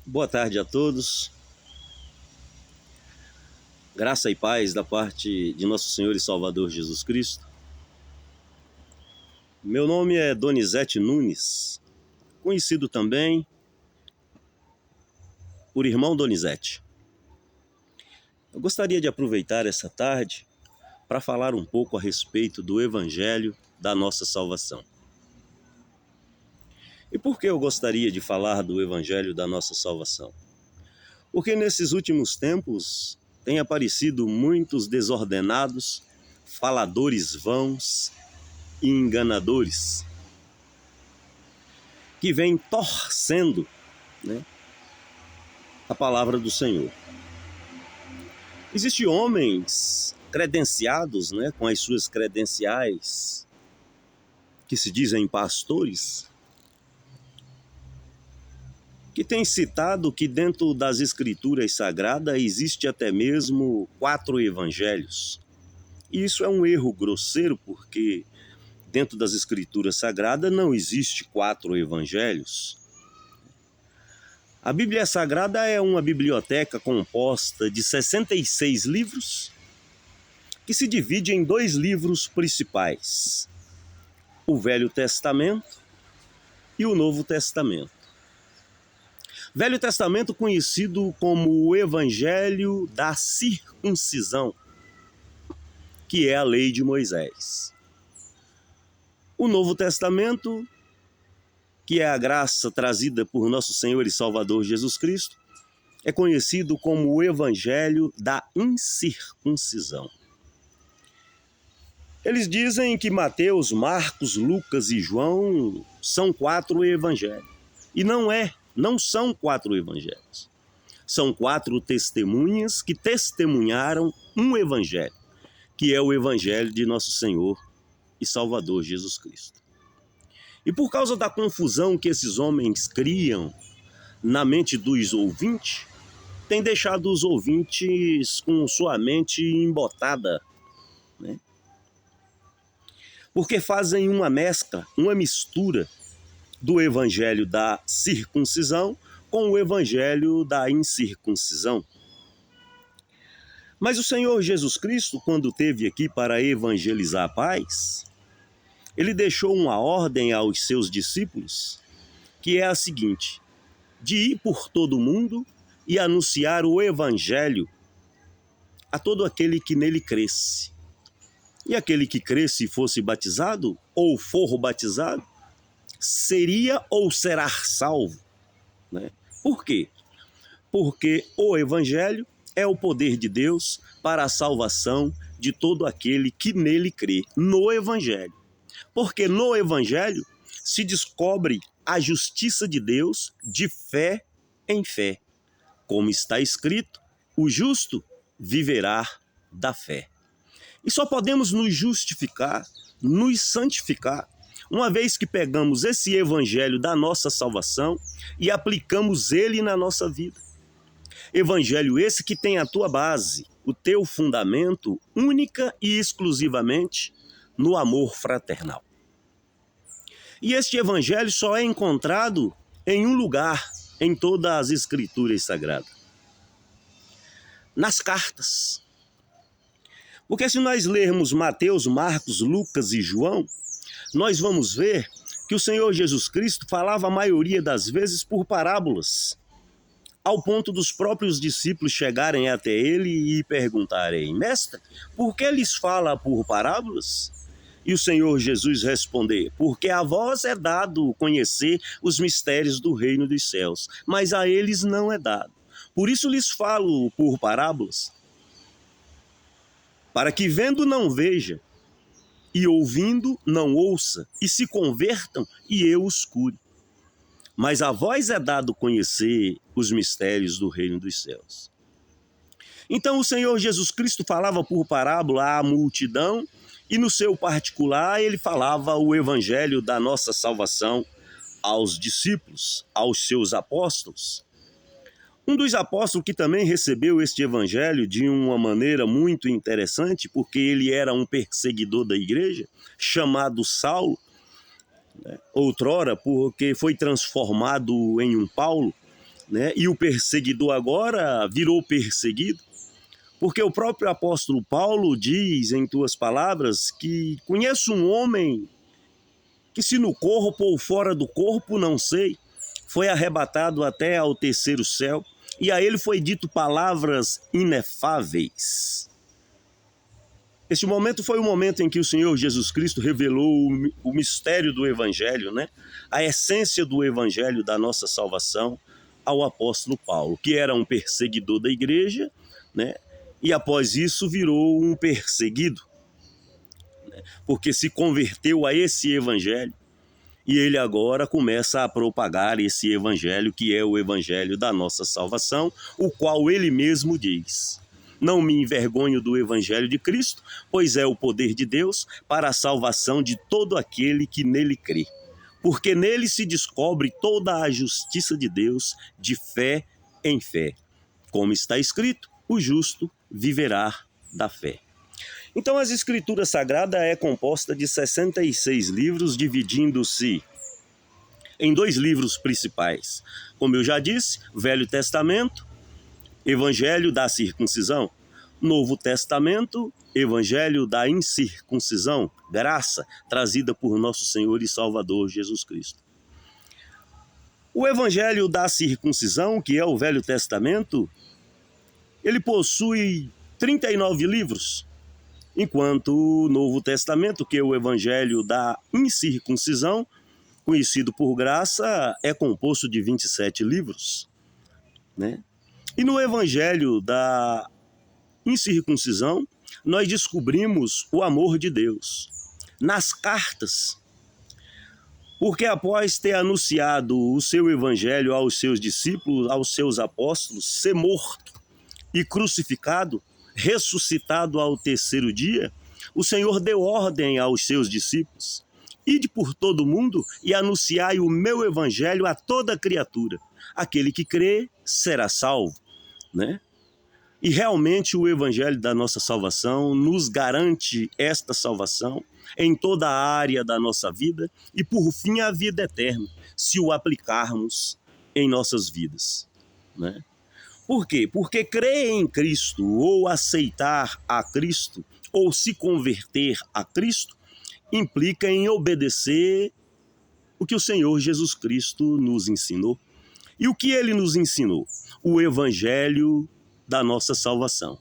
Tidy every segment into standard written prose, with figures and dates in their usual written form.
Boa tarde a todos. Graça e paz da parte de nosso Senhor e Salvador Jesus Cristo. Meu nome é Donizete Nunes, conhecido também por Irmão Donizete. Eu gostaria de aproveitar essa tarde para falar um pouco a respeito do Evangelho da nossa salvação. E por que eu gostaria de falar do Evangelho da nossa salvação? Porque nesses últimos tempos tem aparecido muitos desordenados, faladores vãos e enganadores, que vêm torcendo, a palavra do Senhor. Existem homens credenciados, com as suas credenciais, que se dizem pastores, que têm citado que dentro das Escrituras Sagradas existe até mesmo 4 evangelhos. E isso é um erro grosseiro, porque dentro das Escrituras Sagradas não existe 4 evangelhos. A Bíblia Sagrada é uma biblioteca composta de 66 livros, que se divide em 2 livros principais: o Velho Testamento e o Novo Testamento. Velho Testamento conhecido como o Evangelho da circuncisão, que é a lei de Moisés. O Novo Testamento, que é a graça trazida por nosso Senhor e Salvador Jesus Cristo, é conhecido como o Evangelho da incircuncisão. Eles dizem que Mateus, Marcos, Lucas e João são 4 evangelhos. E não são 4 evangelhos. São 4 testemunhas que testemunharam um evangelho, que é o Evangelho de nosso Senhor e Salvador Jesus Cristo. E por causa da confusão que esses homens criam na mente dos ouvintes, tem deixado os ouvintes com sua mente embotada, porque fazem uma mescla, uma mistura do Evangelho da circuncisão com o Evangelho da incircuncisão. Mas o Senhor Jesus Cristo, quando esteve aqui para evangelizar a paz, ele deixou uma ordem aos seus discípulos, que é a seguinte: de ir por todo o mundo e anunciar o Evangelho a todo aquele que nele cresce. E aquele que cresce e fosse batizado, ou for batizado, seria ou será salvo. Por quê? Porque o Evangelho é o poder de Deus para a salvação de todo aquele que nele crê, no Evangelho. Porque no Evangelho se descobre a justiça de Deus de fé em fé. Como está escrito, o justo viverá da fé. E só podemos nos justificar, nos santificar, uma vez que pegamos esse Evangelho da nossa salvação e aplicamos ele na nossa vida. Evangelho esse que tem a tua base, o teu fundamento, única e exclusivamente no amor fraternal. E este Evangelho só é encontrado em um lugar em todas as Escrituras Sagradas: nas cartas. Porque se nós lermos Mateus, Marcos, Lucas e João, nós vamos ver que o Senhor Jesus Cristo falava a maioria das vezes por parábolas, ao ponto dos próprios discípulos chegarem até ele e perguntarem: mestre, por que lhes fala por parábolas? E o Senhor Jesus responder: porque a vós é dado conhecer os mistérios do reino dos céus, mas a eles não é dado. Por isso lhes falo por parábolas, para que vendo não veja, e ouvindo não ouça, e se convertam e eu os cure. Mas a vós é dado conhecer os mistérios do reino dos céus. Então o Senhor Jesus Cristo falava por parábola à multidão, e no seu particular ele falava o Evangelho da nossa salvação aos discípulos, aos seus apóstolos. Um dos apóstolos que também recebeu este Evangelho de uma maneira muito interessante, porque ele era um perseguidor da igreja, chamado Saulo, outrora, porque foi transformado em um Paulo, né? E o perseguidor agora virou perseguido, porque o próprio apóstolo Paulo diz em tuas palavras que conheço um homem que, se no corpo ou fora do corpo, não sei, foi arrebatado até ao terceiro céu, e a ele foi dito palavras inefáveis. Este momento foi o momento em que o Senhor Jesus Cristo revelou o mistério do Evangelho, né? A essência do Evangelho da nossa salvação ao apóstolo Paulo, que era um perseguidor da igreja, né? E após isso virou um perseguido, né? Porque se converteu a esse Evangelho, e ele agora começa a propagar esse Evangelho, que é o Evangelho da nossa salvação, o qual ele mesmo diz: não me envergonho do Evangelho de Cristo, pois é o poder de Deus para a salvação de todo aquele que nele crê. Porque nele se descobre toda a justiça de Deus, de fé em fé. Como está escrito, o justo viverá da fé. Então, as Escrituras Sagradas é composta de 66 livros, dividindo-se em 2 livros principais. Como eu já disse, Velho Testamento, Evangelho da circuncisão. Novo Testamento, Evangelho da incircuncisão, graça trazida por nosso Senhor e Salvador Jesus Cristo. O Evangelho da circuncisão, que é o Velho Testamento, ele possui 39 livros, enquanto o Novo Testamento, que é o Evangelho da incircuncisão, conhecido por graça, é composto de 27 livros, né? E no Evangelho da incircuncisão, nós descobrimos o amor de Deus nas cartas, porque após ter anunciado o seu Evangelho aos seus discípulos, aos seus apóstolos, ser morto e crucificado, ressuscitado ao terceiro dia, o Senhor deu ordem aos seus discípulos: ide por todo o mundo e anunciai o meu Evangelho a toda criatura. Aquele que crê será salvo, né? E realmente o Evangelho da nossa salvação nos garante esta salvação em toda a área da nossa vida e, por fim, a vida eterna, se o aplicarmos em nossas vidas, né? Por quê? Porque crer em Cristo, ou aceitar a Cristo, ou se converter a Cristo, implica em obedecer o que o Senhor Jesus Cristo nos ensinou. E o que ele nos ensinou? O Evangelho da nossa salvação,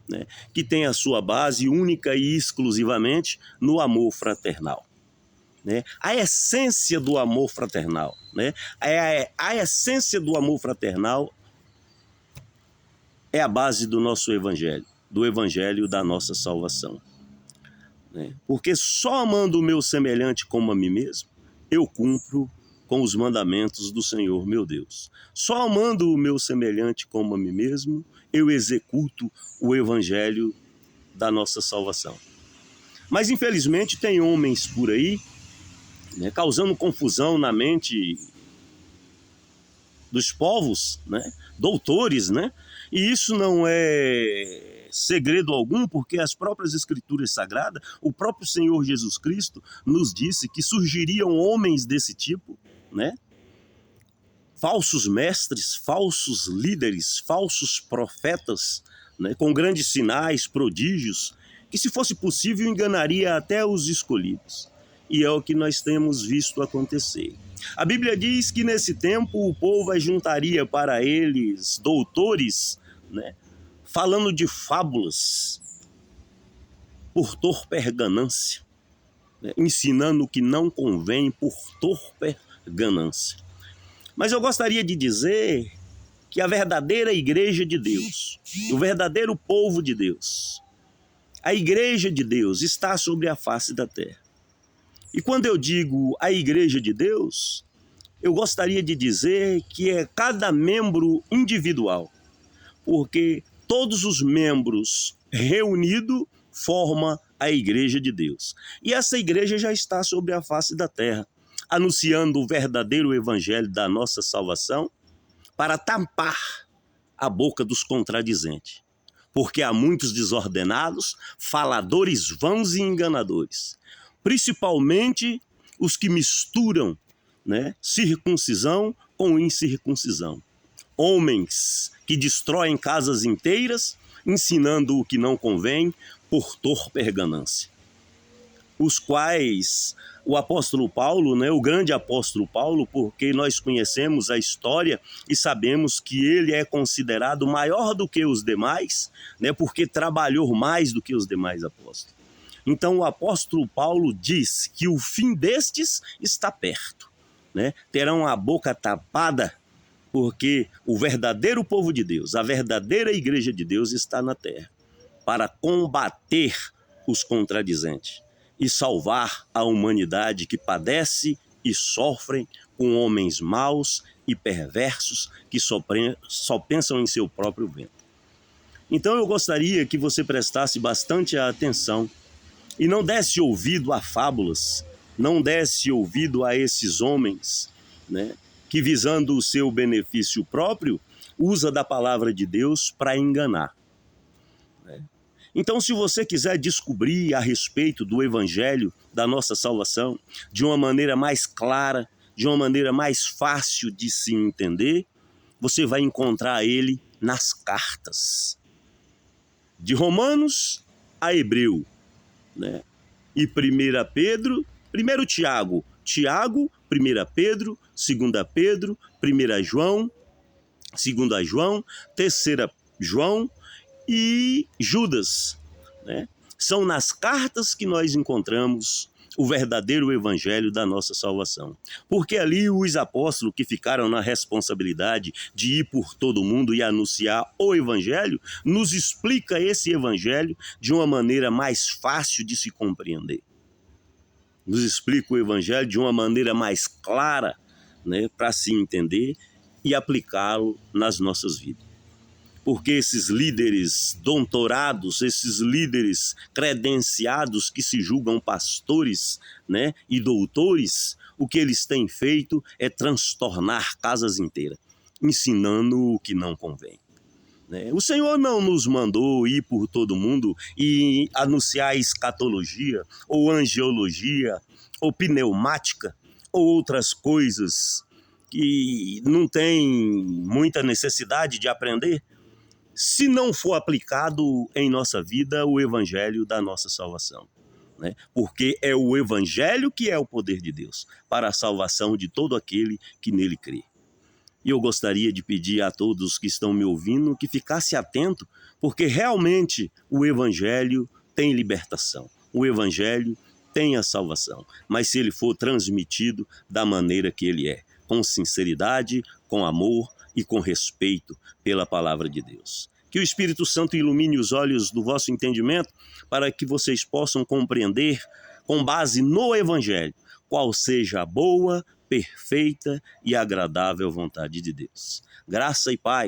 né? Que tem a sua base única e exclusivamente no amor fraternal, né? A essência do amor fraternal, né? A essência do amor fraternal é a base do nosso Evangelho, do Evangelho da nossa salvação, né? Porque só amando o meu semelhante como a mim mesmo, eu cumpro com os mandamentos do Senhor meu Deus. Só amando o meu semelhante como a mim mesmo, eu executo o Evangelho da nossa salvação. Mas infelizmente tem homens por aí, né, causando confusão na mente dos povos, né, doutores, né? E isso não é segredo algum, porque as próprias Escrituras Sagradas, o próprio Senhor Jesus Cristo nos disse que surgiriam homens desse tipo, né? Falsos mestres, falsos líderes, falsos profetas, né? Com grandes sinais, prodígios, que, se fosse possível, enganaria até os escolhidos. E é o que nós temos visto acontecer. A Bíblia diz que nesse tempo o povo ajuntaria para eles doutores, né, falando de fábulas por torpe ganância, né, ensinando o que não convém por torpe ganância. Mas eu gostaria de dizer que a verdadeira igreja de Deus, o verdadeiro povo de Deus, a igreja de Deus está sobre a face da terra. E quando eu digo a igreja de Deus, eu gostaria de dizer que é cada membro individual, porque todos os membros reunidos formam a igreja de Deus. E essa igreja já está sobre a face da terra, anunciando o verdadeiro evangelho da nossa salvação para tampar a boca dos contradizentes. Porque há muitos desordenados, faladores vãos e enganadores, principalmente os que misturam, né, circuncisão com incircuncisão. homens que destroem casas inteiras, ensinando o que não convém por torpe ganância. Os quais o apóstolo Paulo, o grande apóstolo Paulo, porque nós conhecemos a história e sabemos que ele é considerado maior do que os demais, porque trabalhou mais do que os demais apóstolos. Então o apóstolo Paulo diz que o fim destes está perto, terão a boca tapada, porque o verdadeiro povo de Deus, a verdadeira igreja de Deus está na terra, para combater os contradizentes e salvar a humanidade que padece e sofre com homens maus e perversos que só pensam em seu próprio vento. Então eu gostaria que você prestasse bastante atenção e não desse ouvido a fábulas, não desse ouvido a esses homens, que visando o seu benefício próprio, usa da palavra de Deus para enganar. Então, se você quiser descobrir a respeito do Evangelho da nossa salvação de uma maneira mais clara, de uma maneira mais fácil de se entender, você vai encontrar ele nas cartas. De Romanos a Hebreu, E 1 Pedro, 1 Tiago, 1 Pedro, 2 Pedro, 1 João, 2 João, 3 João e Judas. São nas cartas que nós encontramos o verdadeiro evangelho da nossa salvação. Porque ali os apóstolos que ficaram na responsabilidade de ir por todo mundo e anunciar o evangelho, nos explica esse evangelho de uma maneira mais fácil de se compreender. Nos explica o evangelho de uma maneira mais clara, para se entender e aplicá-lo nas nossas vidas. Porque esses líderes doutorados, esses líderes credenciados que se julgam pastores, e doutores, o que eles têm feito é transtornar casas inteiras, ensinando o que não convém. O Senhor não nos mandou ir por todo mundo e anunciar escatologia, ou angiologia, ou pneumática, ou outras coisas que não tem muita necessidade de aprender, se não for aplicado em nossa vida o evangelho da nossa salvação. Porque é o evangelho que é o poder de Deus para a salvação de todo aquele que nele crê. E eu gostaria de pedir a todos que estão me ouvindo que ficasse atento, porque realmente o evangelho tem libertação, o evangelho tem a salvação, mas se ele for transmitido da maneira que ele é, com sinceridade, com amor e com respeito pela palavra de Deus. Que o Espírito Santo ilumine os olhos do vosso entendimento para que vocês possam compreender, com base no Evangelho, qual seja a boa, perfeita e agradável vontade de Deus. Graça e paz